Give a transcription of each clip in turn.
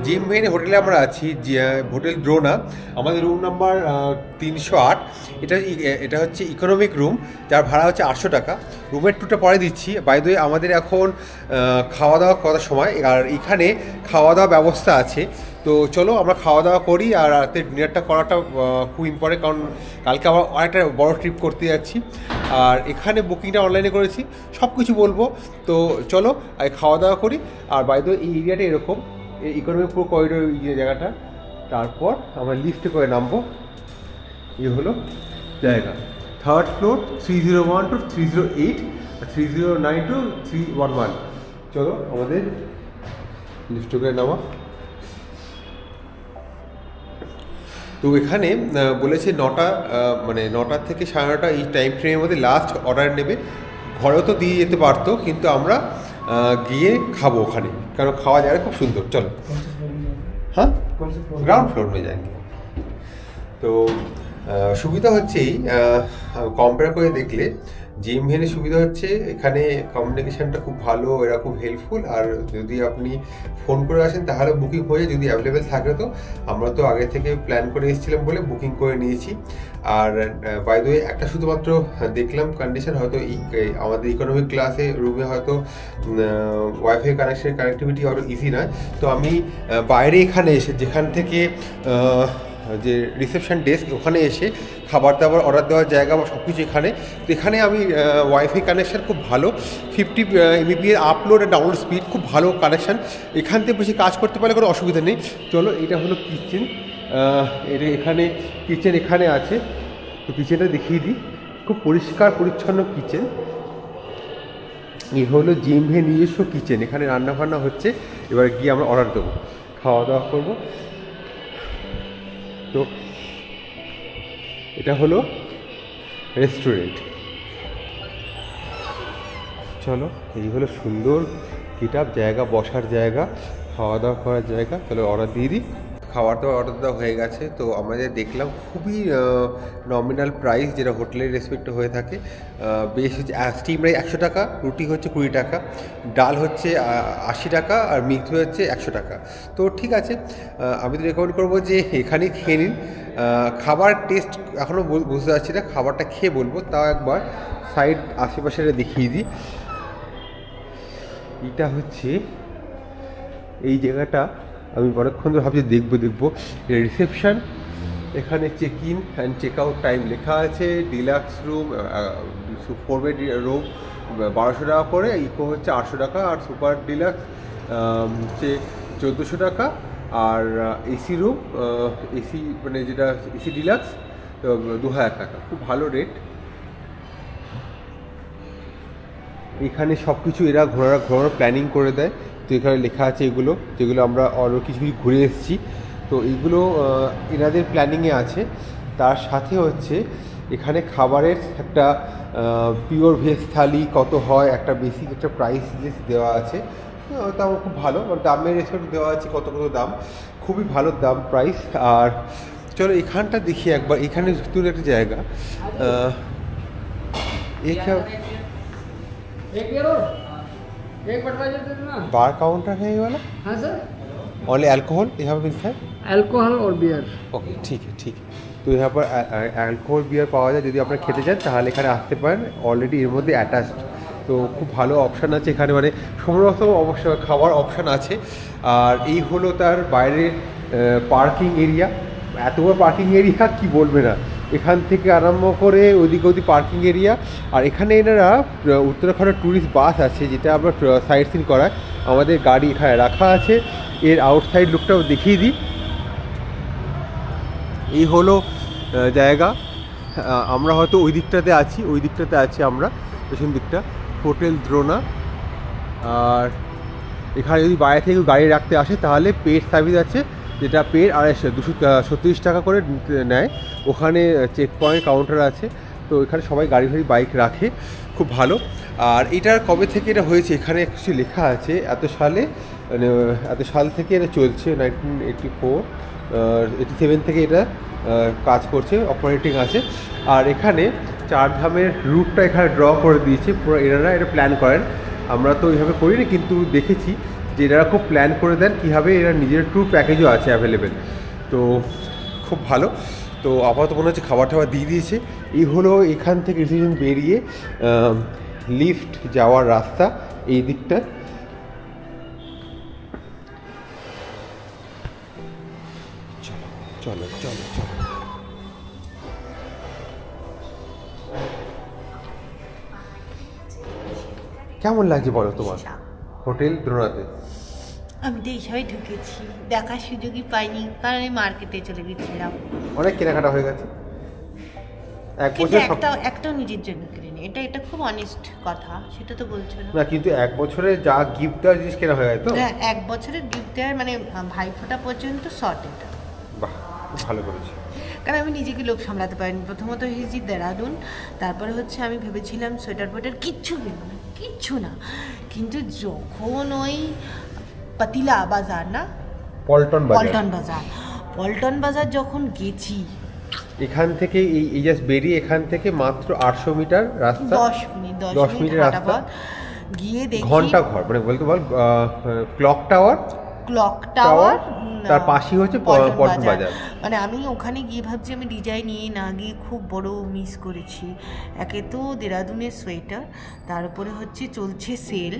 Gym when হোটেলে আমরা আছি, হোটেল ড্রোনা। আমাদের রুম নাম্বার 308। এটা হচ্ছে ইকোনমিক রুম, যার ভাড়া হচ্ছে 800 টাকা। রুমের টুটা পরে দিচ্ছি। বাই দ্য ওয়ে, আমাদের এখন খাওয়া দাওয়া করার সময়, আর এখানে খাওয়া দাওয়া ব্যবস্থা আছে। তো চলো আমরা খাওয়া দাওয়া করি, আর রাতে ডিনারটা করাটা খুব ইম্পর্টেন্ট, কারণ কালকে আবার অনেকটা বড় ট্রিপ করতে যাচ্ছি। আর এখানে বুকিংটা অনলাইনে করেছি, সব কিছু বলবো। তো চলো খাওয়া দাওয়া করি। আর বাই দ্য ওয়ে, এই এরিয়াটা এরকম, এই ইকোনমিক পুরো করিডোর জায়গাটা। তারপর আমরা লিফটে করে নামবো। এই হলো জায়গা, 3rd ফ্লোর, 301 to 308, 309 to 311। চলো আমাদের লিফটে করে নামা। তো এখানে বলেছে 9টা, মানে 9টা থেকে 9:30 এই টাইম ফ্রেমের মধ্যে লাস্ট অর্ডার নেবে। ঘরেও তো দিয়ে যেতে পারতো, কিন্তু আমরা গিয়ে খাবো ওখানে, কারণ খাওয়া জায়গা খুব সুন্দর। চলো। हाँ, ग्राउंड फ्लोर में जाएंगे। তো সুবিধা হচ্ছেই, কম্পেয়ার করে দেখলে জিম ভেনে সুবিধা হচ্ছে এখানে কমিউনিকেশানটা খুব ভালো, এরা খুব হেল্পফুল। আর যদি আপনি ফোন করে আসেন তাহলে বুকিং হয়ে, যদি অ্যাভেলেবেল থাকে। তো আমরা তো আগে থেকে প্ল্যান করে এসেছিলাম বলে বুকিং করে নিয়েছি। আর বাই দ্য ওয়ে, একটা শুধুমাত্র দেখলাম কন্ডিশন, হয়তো আমাদের ইকোনমিক ক্লাসে রুমে হয়তো ওয়াইফাই কানেক্টিভিটি আরও ইজি নয়। তো আমি বাইরে এখানে এসে, যেখান থেকে যে রিসেপশন ডেস্ক, ওখানে এসে খাবার দাবার অর্ডার দেওয়ার জায়গা বা সব কিছু এখানে। তো এখানে আমি ওয়াইফাই কানেকশান খুব ভালো, 50 MB আপলোড আর ডাউনলোড স্পিড, খুব ভালো কানেকশান। এখান থেকে বেশি কাজ করতে পারলে কোনো অসুবিধা নেই। চলো, এটা হলো কিচেন। এটা এখানে কিচেন এখানে আছে। তো কিচেনটা দেখিয়ে দিই, খুব পরিষ্কার পরিচ্ছন্ন কিচেন। এই হলো জিম ভে নিজস্ব কিচেন, এখানে রান্না বান্না হচ্ছে। এবার গিয়ে আমরা অর্ডার দেবো, খাওয়া দাওয়া করবো। তো এটা হলো রেস্টুরেন্ট। চলো, এই হলো সুন্দর গেটআপ, জায়গা বসার জায়গা, খাওয়া দাওয়া করার জায়গা। চলো অর্ডার দিয়ে দিই। খাবার দাবার অর্ডার দেওয়া হয়ে গেছে। তো আমাদের দেখলাম খুবই নমিনাল প্রাইস, যেটা হোটেলের রেসপেক্টে হয়ে থাকে। বেশ হচ্ছে স্টিম রাইস 100 টাকা, রুটি হচ্ছে 20 টাকা, ডাল হচ্ছে 80 টাকা, আর মিক্স হচ্ছে 100 টাকা। তো ঠিক আছে, আমি তো রেকমেন্ড করবো যে এখানেই খেয়ে নিন। খাবার টেস্ট এখনও বুঝতে পারছি না, খাবারটা খেয়ে বলবো। তাও একবার সাইড আশেপাশে দেখিয়ে দিই। এটা হচ্ছে এই জায়গাটা, আমি অনেকক্ষণ ধরে ভাবছি দেখবো। রিসেপশন, এখানে check in and check out time লেখা আছে। ডিলাক্স রুম, 4 বেড রুম 1200 টাকা করে, ইকো হচ্ছে 800 টাকা, আর সুপার ডিলাক্স হচ্ছে 1400 টাকা। আর এসি রুম, এসি মানে যেটা এসি ডিলাক্স 2000 টাকা। খুব ভালো রেট। এখানে সব কিছু এরা ঘোরানোর প্ল্যানিং করে দেয়। তো এখানে লেখা আছে এগুলো, যেগুলো আমরা আরও কিছু ঘুরে এসেছি। তো এইগুলো এনাদের প্ল্যানিংয়ে আছে। তার সাথে হচ্ছে এখানে খাবারের একটা পিওর ভেজ থালি কত হয়, একটা বেসিক একটা প্রাইস লিস্ট দেওয়া আছে। তাও খুব ভালো, দামের রেসপেক্ট দেওয়া আছে, কত দাম, খুবই ভালো দাম প্রাইস। আর চলো এখানটা দেখি একবার। এখানে নতুন একটা জায়গা, एक बटवाइजर दे देना। बार काउंटर है ये वाला? हाँ सर, ओनली अल्कोहल यहाँ पे मिलता है? अल्कोहल और बियर। ওকে, ঠিক আছে। তো यहाँ पर অ্যালকোহল বিয়ার পাওয়া যায়। যদি আপনারা খেতে চান তাহলে এখানে আসতে পারেন, অলরেডি এর মধ্যে অ্যাটাচড। তো খুব ভালো অপশান আছে এখানে, মানে সমস্ত অবশ্যই খাবার অপশান আছে। আর এই হলো তার বাইরের পার্কিং এরিয়া। এত বড় পার্কিং এরিয়া কি বলবে না, এখান থেকে আরম্ভ করে ওদিকে পার্কিং এরিয়া। আর এখানে এনারা উত্তরাখণ্ডের ট্যুরিস্ট বাস আছে, যেটা আমরা সাইট সিন করায়। আমাদের গাড়ি এখানে রাখা আছে। এর আউটসাইড লুকটাও দেখিয়ে দিই। এই হলো জায়গা। আমরা হয়তো ওই দিকটাতে আছি আমরা, পেছন দিকটা হোটেল দ্রোনা। আর এখানে যদি বাইরে থেকে গাড়ি রাখতে আসে তাহলে পেড সার্ভিস আছে, যেটা পেড 237 টাকা করে নেয়। ওখানে চেক পয়েন্ট কাউন্টার আছে। তো এখানে সবাই গাড়ি বাইক রাখে, খুব ভালো। আর এটার কবে থেকে এটা হয়েছে এখানে কিছু লেখা আছে, এত সাল থেকে এটা চলছে। 1987 থেকে এটা কাজ করছে, অপারেটিং আছে। আর এখানে 4 ধামের রুটটা এখানে ড্র করে দিয়েছে পুরো, এনারা এটা প্ল্যান করেন। আমরা তো এইভাবে করিনি, কিন্তু দেখেছি যে এরা খুব প্ল্যান করে দেন কীভাবে, এরা নিজের ট্যুর প্যাকেজও আছে অ্যাভেলেবেল, তো খুব ভালো। তো আপাতত মনে হচ্ছে খাবার টাবার দিয়ে দিয়েছে। এই হলো এখান থেকে রিসেপশন বেরিয়ে লিফট যাওয়ার রাস্তা এই দিকটা। চলো চলো চলো। কেমন লাগছে বলো তোমার হোটেল দ্রোণাতে? আমি তো এই সবাই ঢুকেছি, দেখার সুযোগই পাইনি কারণ আমি মার্কেটে চলে গেছিলাম। অনেক কেনাকাটা হয়ে গেছে, এক কিন্তু বছর একটাও নিজের জন্য কিনিনি, এটা খুব অনেস্ট কথা, সেটা তো বলছো না। না, কিন্তু এক বছরে যা গিফট দেওয়ার জিনিস কেনা হয়ে যায় তো। হ্যাঁ, এক বছরের গিফট দেওয়ার মানে ভাইফোঁটা পর্যন্ত সর্টেড। বাহ, খুব ভালো করেছে। কারণ আমি নিজেকে লোভ সামলাতে পারিনি। প্রথমত হয়েছি দেরাদুন, তারপরে হচ্ছে আমি ভেবেছিলাম সোয়েটার ফোয়েটার কিচ্ছু কিনবো না, কিচ্ছু না। কিন্তু যখন ওই পাতিলা বাজার না, পল্টন বাজার যখন গেছি, এখান থেকে এই জাস্ট বেরিয়ে এখান থেকে মাত্র 800 মিটার রাস্তা, 10 মিনিট রাস্তা গিয়ে দেখি ঘন্টা ঘর, মানে বলতে বল ক্লক টাওয়ার, তার পাশেই হচ্ছে পল্টন বাজার। মানে আমি ওখানে গিয়ে ভাবছি আমি ডিজাইন নিয়ে না গিয়ে খুব বড় মিস করেছি। একে তো দেরাদুনের সোয়েটার, তার উপরে হচ্ছে চলছে সেল,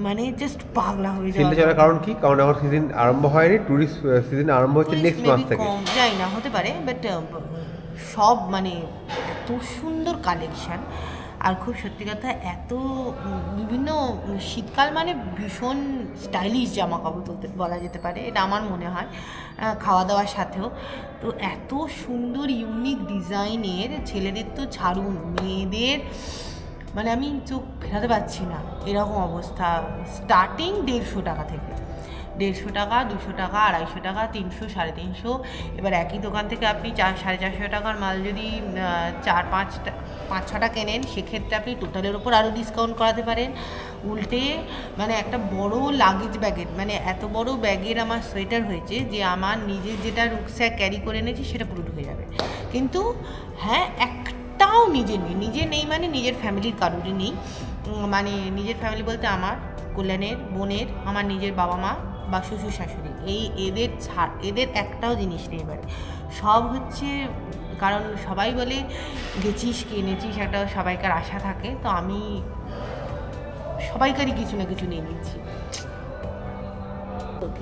মানে জাস্ট পাগলা হয়ে যাওয়া। সেলটা চলার কারণ কি? কারণ আমার সিজন আরম্ভ হয়নি, টুরিস্ট সিজন আরম্ভ হচ্ছে নেক্সট মাস থেকে। যাই না, হতে পারে, বাট সব মানে এত সুন্দর কালেকশন। আর খুব সত্যি কথা, এত বিভিন্ন শীতকাল মানে ভীষণ স্টাইলিশ জামা কাপড় বলা যেতে পারে, এটা আমার মনে হয়, খাওয়া দাওয়ার সাথেও। তো এত সুন্দর ইউনিক ডিজাইনের, ছেলেদের তো ছাড়ুন, মেয়েদের মানে আমি চোখ ফেরাতে পারছি না, এরকম অবস্থা। স্টার্টিং 150 টাকা থেকে, 150 টাকা, 200 টাকা, 250 টাকা, 300, 350। এবার একই দোকান থেকে আপনি 400-450 টাকার মাল যদি 4-5-6টা কেনেন, সেক্ষেত্রে আপনি টোটালের ওপর আরও ডিসকাউন্ট করাতে পারেন। উল্টে মানে একটা বড় লাগেজ ব্যাগের, মানে এত বড় ব্যাগের আমার সোয়েটার হয়েছে যে আমার নিজের যেটা রুকস্যাক ক্যারি করে এনেছি সেটা পুরো ঢুকে যাবে। কিন্তু হ্যাঁ, একটাও নিজের নেই মানে নিজের ফ্যামিলির কারোরই নেই। মানে নিজের ফ্যামিলি বলতে আমার কল্যাণের বোনের, আমার নিজের বাবা মা বা শ্বশুর শাশুড়ি, এদের একটাও জিনিস নেই। এবারে সব হচ্ছে, কারণ সবাই বলে গেছিস কি এনেছিস, একটা সবাইকার আশা থাকে, তো আমি সবাইকারই কিছু না কিছু নিয়ে নিচ্ছি।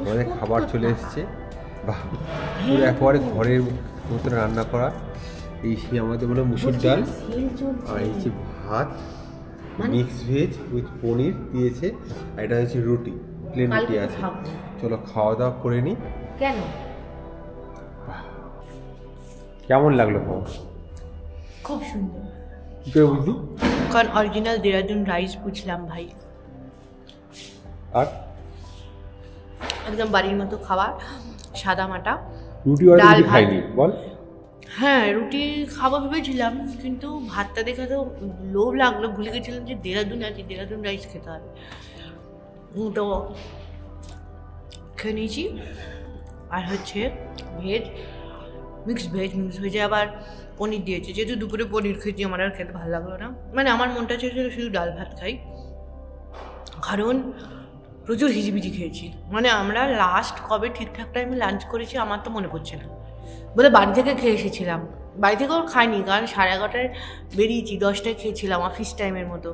আমাদের খাবার চলে এসছে, বাহ, পুরো একেবারে ঘরের মতো রান্না করা। এই সেই আমাদের মনে মুসুর ডাল, আর এই যে ভাত, মিক্স ভেজ উইথ পনির দিয়েছে, আর এটা হচ্ছে রুটি, প্লেন রুটি আছে। চলো খাওয়া দাওয়া করে নিই। কেন, কেমন লাগলো খাওয়া? খুব সুন্দর। কি করে বুঝলি? কারণ অরিজিনাল দেরাদুন রাইস বুঝলাম ভাই, আর একদম বাড়ির মতো খাবার, সাদা মাটা। রুটি আর রুটি খাইনি বল? হ্যাঁ, রুটি খাবো ভেবেছিলাম, কিন্তু ভাতটা দেখে তো লোভ লাগলো, ভুলে গেছিলাম যে দেরাদুন আছে, দেরাদুন রাইস খেতে হবে। তো খেয়ে নিয়েছি। আর হচ্ছে মিক্স ভেজে আবার পনির দিয়েছে। যেহেতু দুপুরে পনির খেয়েছি, আমার আর খেতে ভালো লাগলো না, মানে আমার মনটা চেয়েছিল শুধু ডাল ভাত খাই, কারণ প্রচুর হিজিবিজি খেয়েছি। মানে আমরা লাস্ট কবে ঠিকঠাক টাইমে লাঞ্চ করেছি আমার তো মনে পড়ছে না, বলে বাড়ি থেকে খেয়ে এসেছিলাম। বাড়ি থেকেও খাইনি, কারণ 11:30টায় বেরিয়েছি, 10টায় খেয়েছিলাম অফিস টাইমের মতো।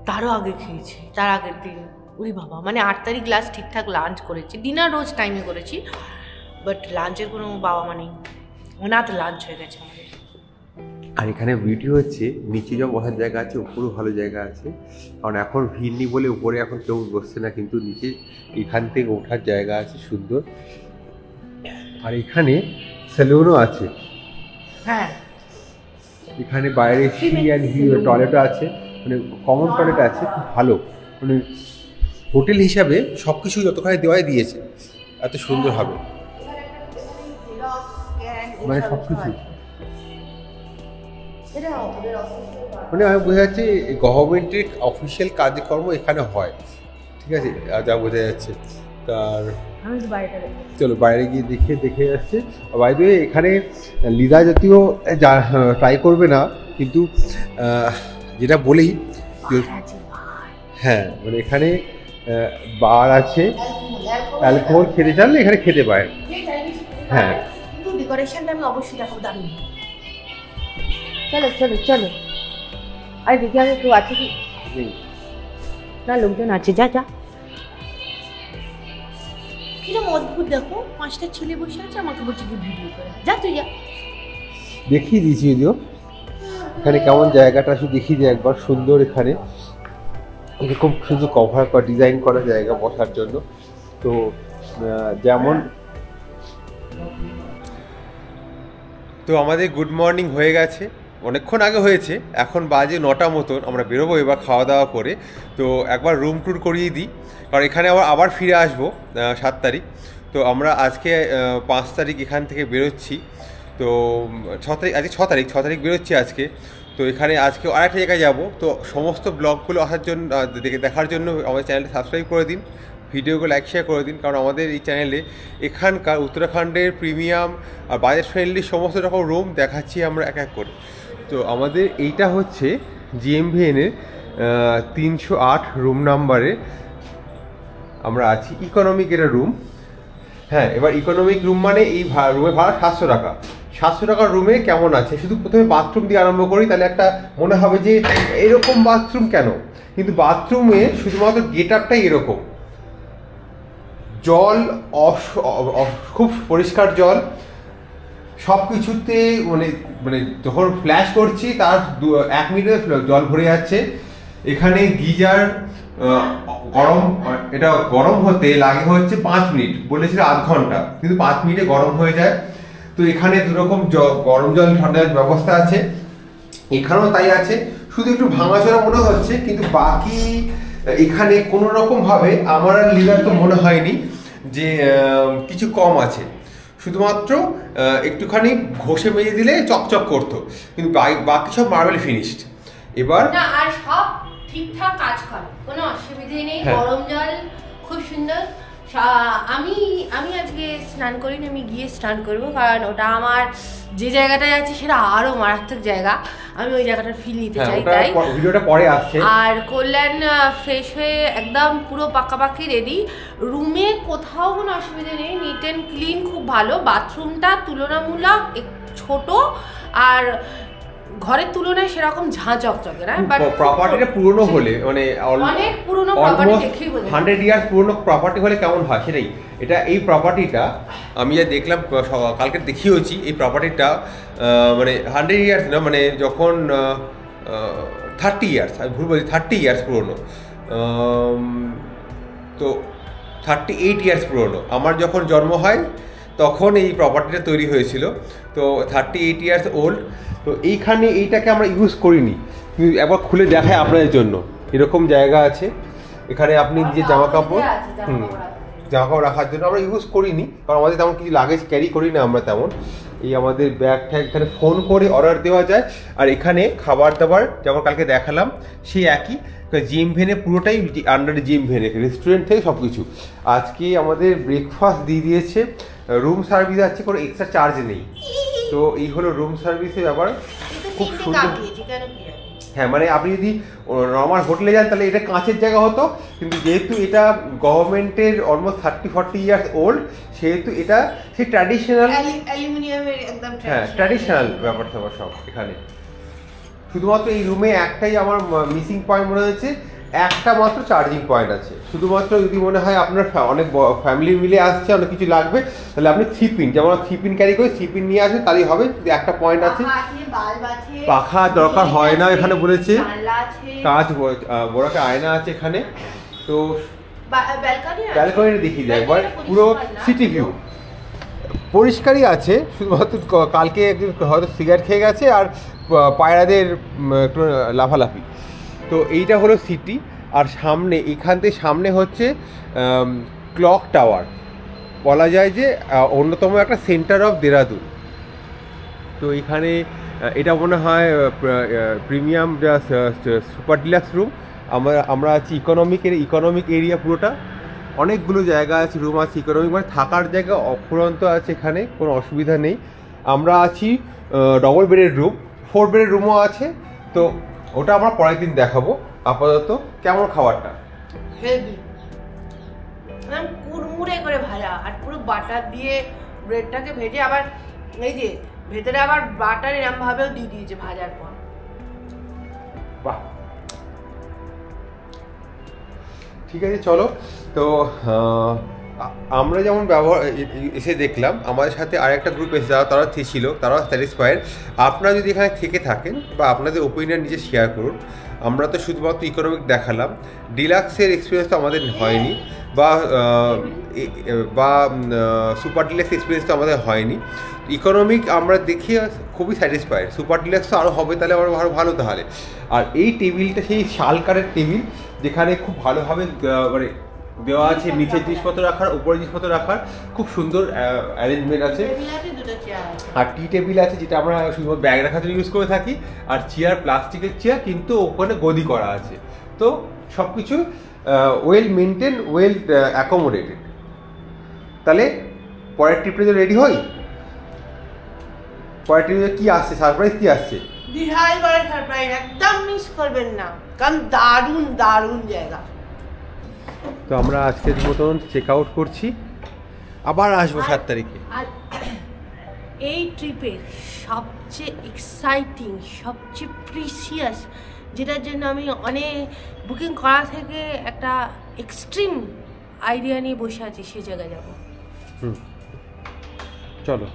তারও আগে খেয়েছি, তার আগের দিন। ওই বাবা, মানে 8 তারিখ লাস্ট ঠিকঠাক লাঞ্চ করেছি। ডিনার রোজ টাইমে করেছি, বাট লাঞ্চের কোনো বাবা মা নেই, ওনার তো লাঞ্চ হয়ে গেছে আমাদের। আর এখানে ভিডিও হচ্ছে, নিচে যা বসার জায়গা আছে, উপরেও ভালো জায়গা আছে, কারণ এখন ভিড় নেই বলে উপরে এখন কেউ বসছে না, কিন্তু নিচে এখান থেকে ওঠার জায়গা আছে সুন্দর। আর এখানে সেলুনও আছে। হ্যাঁ, এখানে বাইরে টয়লেটও আছে, মানে কমন টয়লেট আছে, খুব ভালো। মানে হোটেল হিসাবে সব কিছু যতখানি দেওয়াই দিয়েছে, এত সুন্দর হবে, মানে সব কিছু। মানে আমি বোঝা যাচ্ছে গভর্নমেন্টের অফিসিয়াল কাজকর্ম এখানে হয়, ঠিক আছে, যা বোঝা যাচ্ছে। তার চলো বাইরে গিয়ে দেখে যাচ্ছে। বাইরে এখানে লিদা জাতীয় ট্রাই করবে না, কিন্তু যেটা বলেই, হ্যাঁ, মানে এখানে বার আছে, অ্যালকোহল খেতে চাইলে এখানে খেতে পারে। হ্যাঁ, কিন্তু ডেকোরেশনটা আমি অবশ্যই দেখাবো, দারুণ। চলো চলো চলো, আরে দেখি আগে কেউ আছে কি না, লোকজন আছে, যা যা। কিরম অদ্ভুত, দেখো 5টা ছেলে বসে আছে, আমাকে বলছে কি ভিডিও করে, যা তুই যা। দেখিয়ে দিয়েছি যদিও এখানে কেমন জায়গাটা, শুধু দেখিয়ে দিই একবার। সুন্দর, এখানে এরকম সুন্দর কভার করা ডিজাইন করা জায়গা বসার জন্য। তো যেমন তো আমাদের গুড মর্নিং হয়ে গেছে, অনেকক্ষণ আগে হয়েছে, এখন বাজে 9টা মতন। আমরা বেরোবো এবার খাওয়া দাওয়া করে। তো একবার রুম ট্যুর করিয়ে দিই, কারণ এখানে আবার ফিরে আসবো 7 তারিখ। তো আমরা আজকে 5 তারিখ এখান থেকে বেরোচ্ছি। তো 6 তারিখ, আজকে 6 তারিখ বেরোচ্ছি আজকে। তো এখানে আজকে আরেকটা জায়গায় যাব। তো সমস্ত ব্লগগুলো আসার জন্য, দেখার জন্য আমাদের চ্যানেলটা সাবস্ক্রাইব করে দিন, ভিডিওগুলো লাইক শেয়ার করে দিন, কারণ আমাদের এই চ্যানেলে এখানকার উত্তরাখণ্ডের প্রিমিয়াম আর বাজেট ফ্রেন্ডলি সমস্ত রকম রুম দেখাচ্ছি আমরা এক এক করে। তো আমাদের এইটা হচ্ছে জিএমভিএনের 308 রুম নাম্বারে আমরা আছি। ইকোনমিক এটা রুম। হ্যাঁ, এবার ইকোনমিক রুম মানে এই রুমের ভাড়া 700 টাকা। 700 টাকার রুমে কেমন আছে, শুধু প্রথমে বাথরুম দিয়ে আরম্ভ করি, তাহলে একটা মনে হবে যে এরকম বাথরুম কেন, কিন্তু বাথরুমে শুধুমাত্র গেট আপটাই এরকম। জল খুব পরিষ্কার জল, সব কিছুতে মানে মানে যখন ফ্ল্যাশ করছি তার 1 মিনিটে জল ভরে যাচ্ছে। এখানে গিজার এটা গরম হতে লাগে হচ্ছে 5 মিনিট, বলেছিল আধ ঘন্টা, কিন্তু 5 মিনিটে গরম হয়ে যায়। তো এখানে দুরকম গরম জল ঠান্ডা ব্যবস্থা আছে, এখানেও তাই আছে। শুধু একটু ভাঙাচোরা মনে হচ্ছে, কিন্তু বাকি এখানে কোনো রকম ভাবে আমার লিভার তো মনে হয়নি যে কিছু কম আছে। শুধুমাত্র একটুখানি ঘষে মেজে দিলে চকচক করতো, কিন্তু বাকি সব মার্বেল ফিনিশড। এবার না, আর সব ঠিকঠাক কাজ করে, কোনো অসুবিধে নেই। গরম জল খুব সুন্দর। আমি আজকে স্নান করিনি, আমি গিয়ে স্নান করবো, কারণ ওটা আমার যে জায়গাটায় আছে সেটা আরো মারাত্মক জায়গা, আমি ওই জায়গাটার ফিল নিতে চাই, তাই ভিডিওটা পরে আসছে। আর কল্যাণ ফ্রেশ হয়ে একদম পুরো পাকাপাকি রেডি। রুমে কোথাও কোনো অসুবিধা নেই, নিট অ্যান্ড ক্লিন, খুব ভালো। বাথরুমটা তুলনামূলক ছোট, আর ঘরের তুলনায় সেরকম ঝাঁ চকচকে না, বাট প্রপার্টিটা পুরনো হলে মানে অনেক পুরনো প্রপার্টি, দেখেই বোঝা যায় 100 ইয়ার্স পুরনো প্রপার্টি হলে কেমন হয় সেটাই। এটা এই প্রপার্টিটা আমি যা দেখলাম, কালকে দেখিয়েছি, এই প্রপার্টিটা মানে 100 ইয়ার্স না, মানে যখন 30 ইয়ার্স, আমি ভুল বলছি, 30 ইয়ার্স পুরনো। তো 38 ইয়ার্স পুরনো। আমার যখন জন্ম হয় তখন এই প্রপার্টিটা তৈরি হয়েছিল। তো 38 ইয়ার্স ওল্ড। তো এইখানে এইটাকে আমরা ইউজ করিনি, কিন্তু একবার খুলে দেখায় আপনাদের জন্য। এরকম জায়গা আছে এখানে, আপনি যে জামা কাপড় রাখার জন্য আমরা ইউজ করিনি, কারণ আমাদের তেমন কিছু লাগেজ ক্যারি করি না আমরা তেমন। এই আমাদের ব্যাগটা এখানে ফোন করে অর্ডার দেওয়া যায়। আর এখানে খাবার দাবার যেমন কালকে দেখালাম সেই একই, জিএমভিএনে পুরোটাই আন্ডারে জিএমভিএনে, রেস্টুরেন্ট থেকে সব কিছু। আজকে আমাদের ব্রেকফাস্ট দিয়ে দিয়েছে, রুম সার্ভিস আছে, কোনো এক্সট্রা চার্জ নেই। তো এই হলো রুম সার্ভিসের ব্যাপার, খুব সুন্দর। হ্যাঁ, মানে আপনি যদি নর্মাল হোটেলে যান তাহলে এটা কাঁচের জায়গা হতো, কিন্তু যেহেতু এটা গভর্নমেন্টের অলমোস্ট 30-40 ইয়ার্স ওল্ড, সেহেতু এটা সেই ট্র্যাডিশনাল অ্যালুমিনিয়ামের একদম, হ্যাঁ ট্র্যাডিশনাল ব্যাপার স্যাপার সব এখানে। শুধুমাত্র এই রুমে একটাই আমার মিসিং পয়েন্ট মনে হয়েছে, একটা মাত্র চার্জিং পয়েন্ট আছে। শুধুমাত্র যদি মনে হয় আপনার অনেক ফ্যামিলি মিলে আসছে, অনেক কিছু লাগবে, তাহলে আপনি 3 পিন, যেমন 3 পিন ক্যারি করে 3 পিন নিয়ে আসেন, তাহলেই হবে। একটা পয়েন্ট আছে, পাখা দরকার হয় না এখানে বলেছে, কাঁচ বড়কে আয়না আছে এখানে। তো ব্যালকনিটা দেখিয়ে দেয় একবার, পুরো সিটি ভিউ পরিষ্কারই আছে। শুধুমাত্র কালকে একদিন হয়তো সিগারেট খেয়ে গেছে আর পায়রাদের একটু লাফালাফি। তো এইটা হলো সিটি। আর সামনে, এখান থেকে সামনে হচ্ছে ক্লক টাওয়ার, বলা যায় যে অন্যতম একটা সেন্টার অফ দেরাদুন। তো এখানে এটা মনে হয় প্রিমিয়াম সুপার ডিলাক্স রুম। আমরা আছি ইকোনমিক এরিয়া পুরোটা, অনেকগুলো জায়গা আছে, রুম আছে ইকোনমিক, মানে থাকার জায়গা অফুরন্ত আছে এখানে, কোনো অসুবিধা নেই। আমরা আছি ডবল বেডের রুম, 4 বেডের রুমও আছে। তো ওটা আমরা পরের দিন দেখাবো। আপাতত কেমন খাবারটা? হেভি একদম কুড়মুড়ে করে ভাজা, আর পুরো বাটার দিয়ে ব্রেডটাকে ভেজে আবার এই যে ভেতরে আবার বাটার এরম ভাবেও দিয়ে দিয়েছে ভাজার পর। বাহ, ঠিক আছে চলো। তো আমরা যেমন এসে দেখলাম, আমাদের সাথে আরেকটা গ্রুপ এসে তারা ছিল, তারাও স্যাটিসফাইড। আপনারা যদি এখানে থেকে থাকেন বা আপনাদের ওপিনিয়ন নিজে শেয়ার করুন। আমরা তো শুধুমাত্র ইকোনমিক দেখালাম, ডিলাক্সের এক্সপিরিয়েন্স তো আমাদের হয়নি, বা সুপার ডিলাক্স এক্সপিরিয়েন্স তো আমাদের হয়নি। ইকোনমিক আমরা দেখে খুবই স্যাটিসফাইড, সুপার ডিলাক্স তো আরও হবে, তাহলে আরও ভালো তাহলে। আর এই টেবিলটা সেই শালকারের টেবিল, যেখানে খুব ভালোভাবে মানে দেওয়া আছে, নিচে জিনিসপত্র রাখার, উপরে জিনিসপত্র রাখার খুব সুন্দর অ্যারেঞ্জমেন্ট আছে। আর টি টেবিল আছে, যেটা আমরা শুধুমাত্র ব্যাগ রাখার জন্য ইউজ করে থাকি। আর চেয়ার প্লাস্টিকের চেয়ার, কিন্তু ওখানে গদি করা আছে। তো সব কিছু ওয়েল মেনটেন, ওয়েল অ্যাকোমোডেটেড। তাহলে পরের ট্রিপে তো রেডি হই। পরের ট্রিপে কি আসছে, সারপ্রাইজ কি আসছে? বিশাল বড় সারপ্রাইজ, একদম মিস করবেন না, কারণ দারুণ দারুণ জায়গা। তো আমরা আজকের মতন চেক আউট করছি, আবার আসবো 7 তারিখে। আর এই ট্রিপের সবচেয়ে এক্সাইটিং, সবচেয়ে প্রিসিয়াস, যেটার জন্য আমি অনেক বুকিং করা থেকে একটা এক্সট্রিম আইডিয়া নিয়ে বসে আছি, সে জায়গায় যাবো। চলো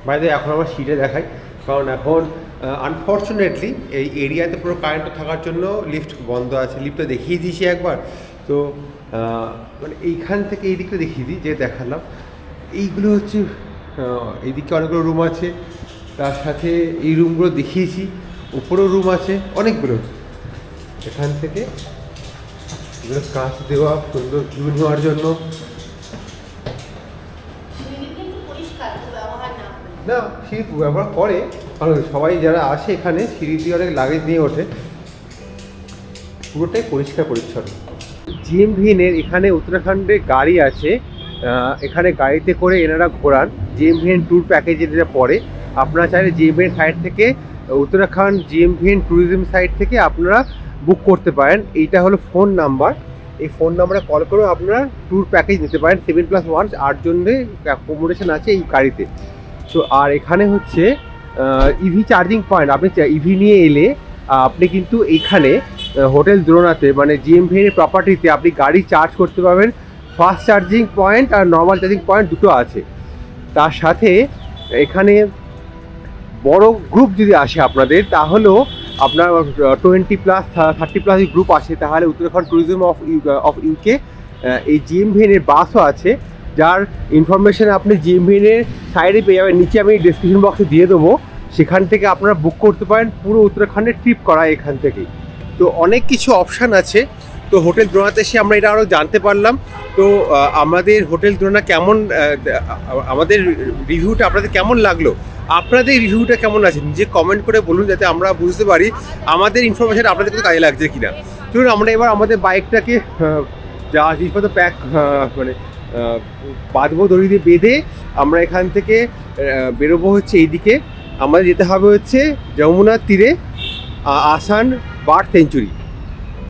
বাইরে এখন আমরা সিটে দেখাই, কারণ এখন আনফর্চুনেটলি এই এরিয়াতে পুরো কারেন্ট থাকার জন্য লিফট বন্ধ আছে। লিফটটা দেখিয়ে দিয়েছি একবার, তো মানে এইখান থেকে এই দিকটা দেখিয়ে দিই, যে দেখালাম এইগুলো হচ্ছে, এইদিকে অনেকগুলো রুম আছে, তার সাথে এই রুমগুলো দেখিয়েছি, উপরেও রুম আছে অনেকগুলো। এখান থেকে এগুলো কাঁচ দেওয়া, সুন্দর ভিউ নেওয়ার জন্য। না, সিঁড়ি ব্যবহার করে, কারণ সবাই যারা আসে এখানে সিঁড়ি দিয়ে অনেক লাগেজ নিয়ে ওঠে। পুরোটাই পরিষ্কার পরিচ্ছন্ন। জিএমভিএনের এখানে উত্তরাখণ্ডে গাড়ি আছে, এখানে গাড়িতে করে এনারা ঘোরান। জিএমভিএন ট্যুর প্যাকেজ যেটা পড়ে, আপনারা চাইলে জিএমভিএন সাইট থেকে, উত্তরাখণ্ড জিএমভিএন ট্যুরিজম সাইট থেকে আপনারা বুক করতে পারেন। এইটা হলো ফোন নাম্বার, এই ফোন নাম্বারে কল করেও আপনারা ট্যুর প্যাকেজ নিতে পারেন। 7+1 8 জনের অ্যাকোমোডেশন আছে এই গাড়িতে। তো আর এখানে হচ্ছে ইভি চার্জিং পয়েন্ট। আপনি ইভি নিয়ে এলে আপনি কিন্তু এইখানে হোটেল দ্রোণাতে, মানে জিএমভিএনের প্রপার্টিতে আপনি গাড়ি চার্জ করতে পারবেন। ফাস্ট চার্জিং পয়েন্ট আর নর্মাল চার্জিং পয়েন্ট দুটো আছে। তার সাথে এখানে বড় গ্রুপ যদি আসে আপনাদের, তাহলেও আপনার 20+ 30+ গ্রুপ আসে, তাহলে উত্তরাখণ্ড ট্যুরিজম অফ ইউকে এই জিএমভিএনের বাসও আছে, যার ইনফরমেশান আপনি জিএমভিএনের সাইডে পেয়ে যাবেন। নিচে আমি ডেসক্রিপশন বক্সে দিয়ে দেবো, সেখান থেকে আপনারা বুক করতে পারেন পুরো উত্তরাখণ্ডের ট্রিপ করা এখান থেকেই। তো অনেক কিছু অপশান আছে। তো হোটেল দ্রোণাতে এসে আমরা এটা আরও জানতে পারলাম। তো আমাদের হোটেল দ্রোণা কেমন, আমাদের রিভিউটা আপনাদের কেমন লাগলো, আপনাদের রিভিউটা কেমন আছে নিজে কমেন্ট করে বলুন, যাতে আমরা বুঝতে পারি আমাদের ইনফরমেশান আপনাদের কাছে কাজে লাগছে কিনা। চলুন আমরা এবার আমাদের বাইকটাকে যা জিনিসপত্র প্যাক মানে বাঁধবো, দড়ি দিয়ে বেঁধে আমরা এখান থেকে বেরোবো হচ্ছে এইদিকে। আমাদের যেতে হবে হচ্ছে যমুনার তীরে আসান বার্ড সেঞ্চুরি।